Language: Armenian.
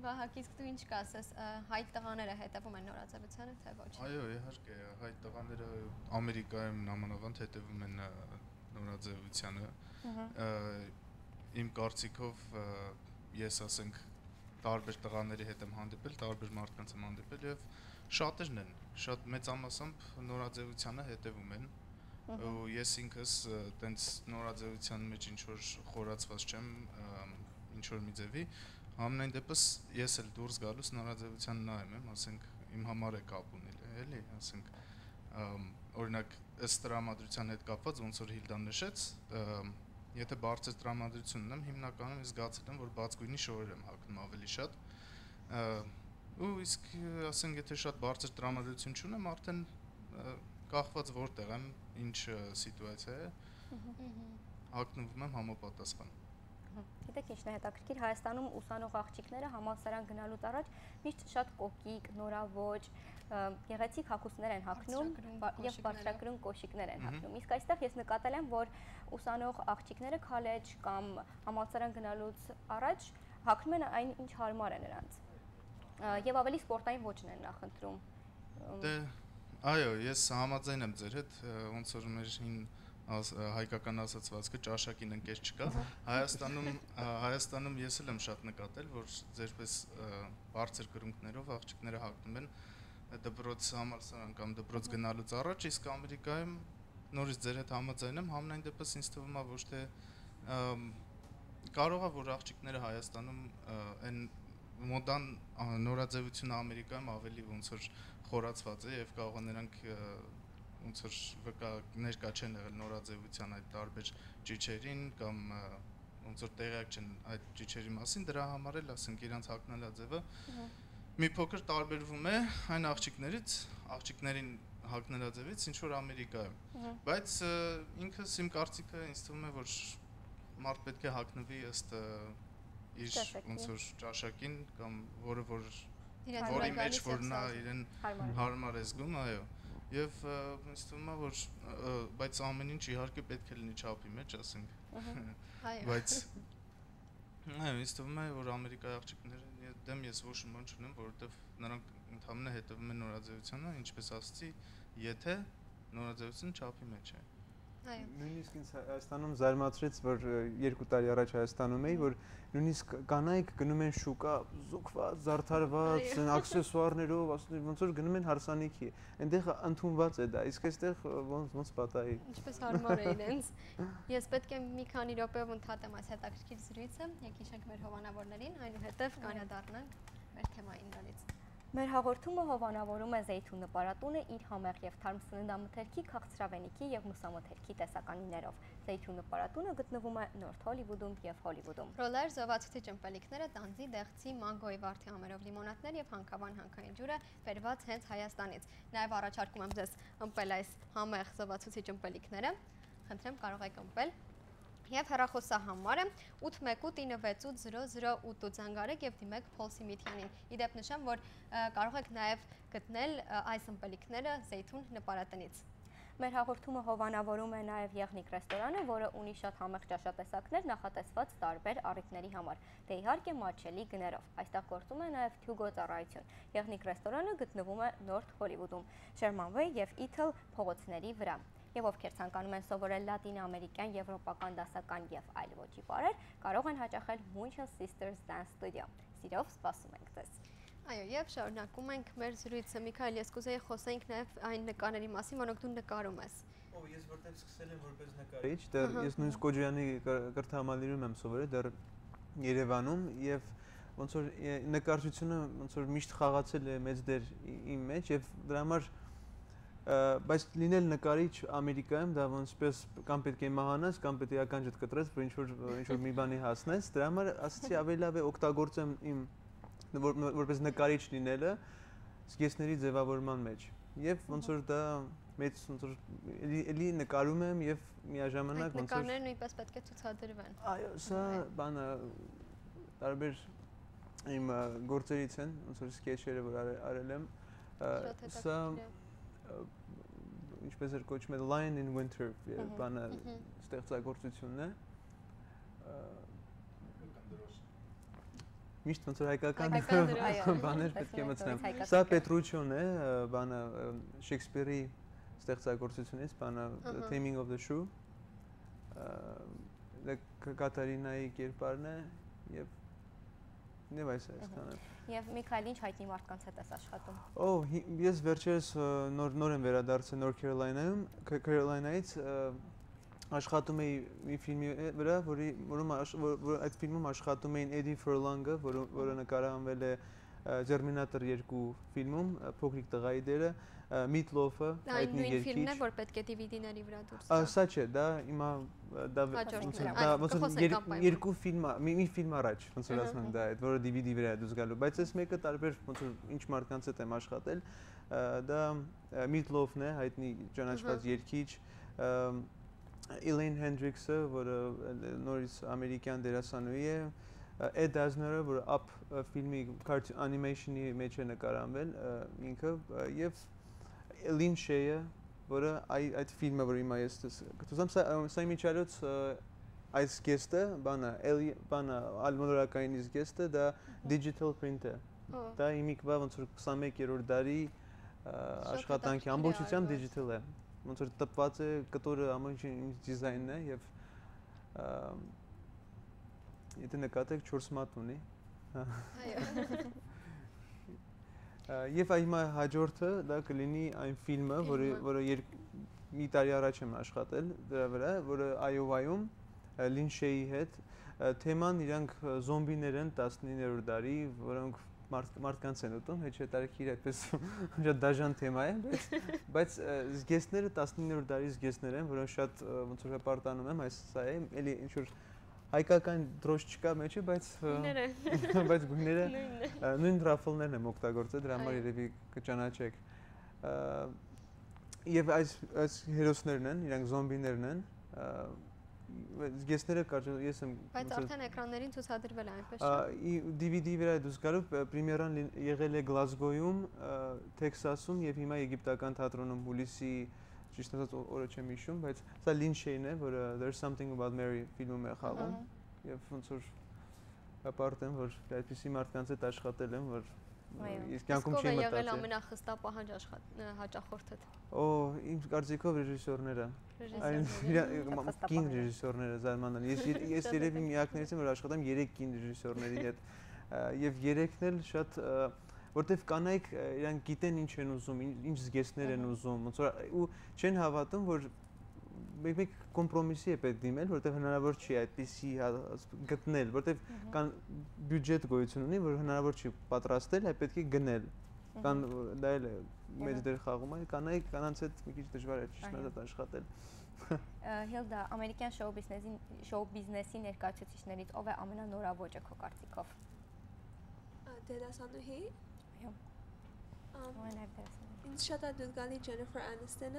Վահագ, իսկ դու ինչ կասես, հայ տղաները հետևում են նորաձևությանը, թե ոչ։ Այո, իհարկե, հայ տղաները Ամերիկայում նամանավանդ հետևում են նորաձևությանը։ Իմ կարծիքով ես ասենք տարբեր տղաների հետ եմ հանդիպել, տարբեր մարդկանց եմ հանդիպել եւ շատերն են, շատ մեծամասամբ նորաձևությանը հետևում են։ Ու ես ինքս տենց նորաձևության մեջ ինչ որ խորացված չեմ, ինչ որ մի ձևի, ամենայն դեպս ես էլ դուրս գալուց նորաձևության նայում եմ, ասենք իմ համար է կապ ունել, էլի, ասենք օրինակ ըստ տրամադրության հետ կապված ոնց որ Հիլդան նշեց, եթե բարձր տրամադրություն ունեմ, հիմնականում ես զգացել եմ, որ բացգույնի շորեր եմ հագնում ավելի շատ։ Ու իսկ ասենք եթե շատ բարձր տրամադրություն չունեմ, արդեն կախված որտեղ եմ, ինչ սիտուացիա է, հագնվում եմ համապատասխան։ Գիտեք ինչն է հետաքրքիր, Հայաստանում ուսանող աղջիկները համալսարան գնալուց առաջ միշտ շատ կոկիկ, նորավոճ, գեղեցիկ հագուստներ են հագնում եւ բարձրակրուն կոշիկներ են հագնում։ Իսկ այստեղ ես նկատել եմ, որ ուսանող աղջիկները քոլեջ կամ համալսարան գնալուց առաջ հագնում են այն, ինչ հարմար է նրանց։ Եվ ավելի սպորտային ոճն են նախընտրում։ Դե այո, ես համաձայն եմ ձեր հետ, ոնց որ մեր հայկական ասացվածքը ճաշակին ընկեր չկա։ Հայաստանում ես էլ եմ շատ նկատել, որ ձերպես բարձր կրունկներով աղջիկները հագնում են դպրոց համալսարան կամ դպրոց գնալուց առաջ, իսկ Ամերիկայում նորից ձեր հետ համաձայն եմ, համենայն դեպս ինձ թվում է ոչ թե կարող է որ աղջիկները Հայաստանում այն մոդան նորաձևությունը Ամերիկայում ավելի ոնց որ խորացված է եւ կարող է նրանք ոնց որ ներկա չեն եղել նորաձևության այդ տարբեր ճիչերին կամ ոնց որ տեղյակ չեն այդ ճիչերի մասին, դրա համար էլ ասենք իրանց հագնելաձևը մի փոքր տարբերվում է այն աղջիկներին հագնելաձևից, ինչ որ Ամերիկայում։ Բայց ինքս իմ կարծիքը ինձ թվում է, որ մարդ պետք է հագնվի ըստ իր ոնց որ ճաշակին կամ որի մեջ որ նա իրեն հարմար է զգում, այո։ Եվ ինձ թվում է, որ բայց ամեն ինչ իհարկե պետք է լինի չափի մեջ, ասենք։ Բայց այո, ինձ թվում է, որ Ամերիկայի աղջիկների դեմ ես ոչ մի բան չունեմ, որովհետև նրանք ընդհանրապես հետևում են նորաձևությանը, ինչպես ասացի, եթե նորաձևությունը չափի մեջ է։ Նույնիսկ ինձ Հայաստանում զարմացրեց, որ 2 տարի առաջ Հայաստանում էի, որ նույնիսկ կանայք գնում են շուկա, զուգված, զարդարված, աքսեսուարներով, ոնց որ գնում են հարսանիքի։ Այնտեղ ընդունված է դա, իսկ այստեղ ոնց պատահի։ Ինչպես հարմար է իրենց։ Ես պետք է մի քանի րոպեով ընդհատեմ այս հետաքրքիր զրույցը, եկեք հիշենք մեր հովանավորներին, այնուհետև կանադառնանք մեր թեմային նորից։ Մեր հաղորդումը հովանավորում է Զեյթուն նպարատունը իր համեղ եւ թարմ սննդամթերքի, քաղցրավենիքի եւ մսամթերքի տեսականիներով։ Զեյթուն նպարատունը գտնվում է Նորթ Հոլիվուդում եւ Հոլիվուդում։ Ռոլեր, զովացուցիչ ըմպելիքները, տանձի, դեղցի, մանգոյի վարդի համերով լիմոնադներ եւ հանգավան հանքային ջուրը բերված հենց Հայաստանից։ Նաեւ առաջարկում եմ ձեզ ըմպել այս համեղ զովացուցիչ ըմպելիքները։ Խնդրեմ, կարող եք ըմպել։ Եվ հեռախոսահամարը 818968008 զանգարեք եւ դիմեք Փոլ Սիմիթյանին։ Իդեպ նշեմ, որ կարող եք նաեւ գտնել այս ըմպելիքները Զեյթուն նպարատնից։ Մեր հաղորդումը հովանավորում է նաև Եղնիկ ռեստորանը, որը ունի շատ համեղ ճաշատեսակներ նախատեսված տարբեր առիթների համար, դե իհարկե մատչելի գներով։ Այստեղ գործում է նաև Թյուգո ծառայություն։ Եղնիկ ռեստորանը գտնվում է Նորթ Հոլիվուդում, Sherman Way եւ Ethel փողոցների վրա։ Եվ ովքեր ցանկանում են սովորել լատինա-ամերիկյան, եվրոպական դասական եւ այլ ոճի բարեր, կարող են հաճախել Munchen Sisters Dance Studio։ Սիրով սպասում ենք ձեզ։ Այո, եւ շարունակում ենք մեր զրույցը։ Միքայել, ես կուզեի խոսենք նաեւ այն նկարների մասին, որոնք դու նկարում ես։ Ես որտեղ սկսել եմ որպես նկարիչ, դեռ ես նույնիսկ Կոջյանի կրթահամալիրում եմ սովորել, դեռ Երևանում եւ ոնց որ նկարչությունը ոնց որ միշտ խաղացել է մեծ դեր իմ մեջ եւ դրա համար բայց լինել նկարիչ Ամերիկայում դա ոնցպես կամ պետք է մահանաս կամ պետք է ականջդ կտրես, որ ինչ որ մի բանի հասնես, դրա համար ասացի ավելի լավ է օգտագործեմ իմ որպես նկարիչ լինելը զգեստների ձևավորման մեջ եւ ոնց որ դա մեծ ոնց որ էլի նկարում եմ եւ միաժամանակ ոնց որ նկարները նույնպես պետք է ցուցադրվեն։ Այո, սա բանը տարբեր իմ գործերից են, ոնց որ սկեչերը որ արել եմ, սա ինչպես էր կոչվում Lion in Winter բանը ստեղծագործությունն է։ միշտ ոնց որ հայկական բաներ պետք է մտցնեմ։ Սա Պետրուչիոն է, բանը Շեքսպիրի ստեղծագործությունից, բանը Taming of the Shrew, Կատարինայի կերպարն է եւ այս այստանը։ Եվ Միքայել, ինչ հայտնի մարդկանց հետ ես աշխատում։ Ես վերջերս նոր եմ վերադարձել Նորթ Քարոլինայից, աշխատում էի մի ֆիլմի վրա, որ այդ ֆիլմում աշխատում էին Էդի Ֆորլանգը, որը նկարահանվել է Terminator 2 ֆիլմում, փոքրիկ տղայի դերը, Meatloaf-ը, հայտնի երգիչ։ Այն ֆիլմն է, որ պետք է DVD-ների վրա դուրս գա։ Սա չէ, դա հիմա երկու ֆիլմ, մի ֆիլմ առաջ, ոնց որ ասում եմ, դա այդ, որը DVD վրա է դուրս գալու, բայց այս մեկը տարբեր ոնց որ ինչ մարդկանց հետ եմ աշխատել, դա Meatloaf-ն է, հայտնի ճանաչված երգիչ, Elaine Hendricks-ը, որը նորից ամերիկյան դերասանուհի է, Ed Asner-ը, որը Up ֆիլմի animation-ի մեջ է նկարահանվել ինքը, եւ Lin Shaye-ը, որը այդ ֆիլմը, որ հիմա ես գտնում սա միջալոց այս գեստը, բանը ալմոնորակայինից գեստը, դա digital print է։ Դա հիմիկվա ոնց որ 21-րդ դարի աշխատանքի ամբողջությամբ digital է։ Ոնց որ տպված է կտորը ամեն ինչ դիզայնն է եւ եթե նկատեք 4 մատ ունի։ Այո։ Եվ հիմա հաջորդը դա կլինի այն ֆիլմը, որը մի տարի առաջ եմ աշխատել դրա վրա, որը Այովայում Lin Shaye-ի հետ թեման իրանք զոմբիներ են 19-րդ դարի, որոնք մարդկանց են ուտում, հետաքրքիր այդպես շատ դաժան թեմա է, բայց զգեստները 19-րդ դարի զգեստներ են, որոնք շատ ոնց որ հպարտանում եմ, այս սա է, էլի ինչ որ հայկական դրոշ չկա մեջը, բայց գույները նույն ռաֆլներն եմ օգտագործել, դրա համար երևի կճանաչեք։ Եվ այս հերոսներն են, իրանք զոմբիներն են, զգեստները կարճ ես եմ բայց արդեն էկրաններին ցուցադրվել է այնպես չէ։ DVD վրա է դուրս գալու, պրեմիերան եղել է Գլազգոյում, Թեքսասում եւ հիմա Եգիպտական թատրոնում հուլիսի ճիշտ ասած օրը չեմ հիշում, բայց սա Lin Shaye-ն է, որը There's Something About Mary ֆիլմում է խաղում եւ ոնց որ հպարտ եմ, որ այդպիսի մարդկանց հետ աշխատել եմ, որ ես կյանքում չեմ մտածել։ Եղել ամենախստապահանջ հաճախորդդ։ Իմ կարծիքով ռեժիսորները։ Կին ռեժիսորները զարմանալի։ Ես երևի միակներից եմ, որ աշխատում 3 կին ռեժիսորների հետ եւ 3-ն էլ շատ որտեվ կանայք իրանք գիտեն ինչ են ուզում, ինչ զգեստներ են ուզում, ոնց որ ու չեն հավատում, որ մեկ կոմպրոմիսի է պետք դիմել, որտեվ հնարավոր չի այդպիսի գտնել, որտեվ կան բյուջետ գոյություն ունի, որ հնարավոր չի պատրաստել, այլ պետք է գնել։ Կան դա էլ մեծ դեր խաղում է, կանանց հետ մի քիչ դժվար է ճիշտ ասած աշխատել։ Հիլդա, ամերիկյան շոու բիզնեսի ներկայացուցիչներից ով է ամենանորավոճը քո կարծիքով։ Դերասանուհի։ Ինձ Ինձ շատ է դուր գալի Ջենիֆեր Անիստոնը,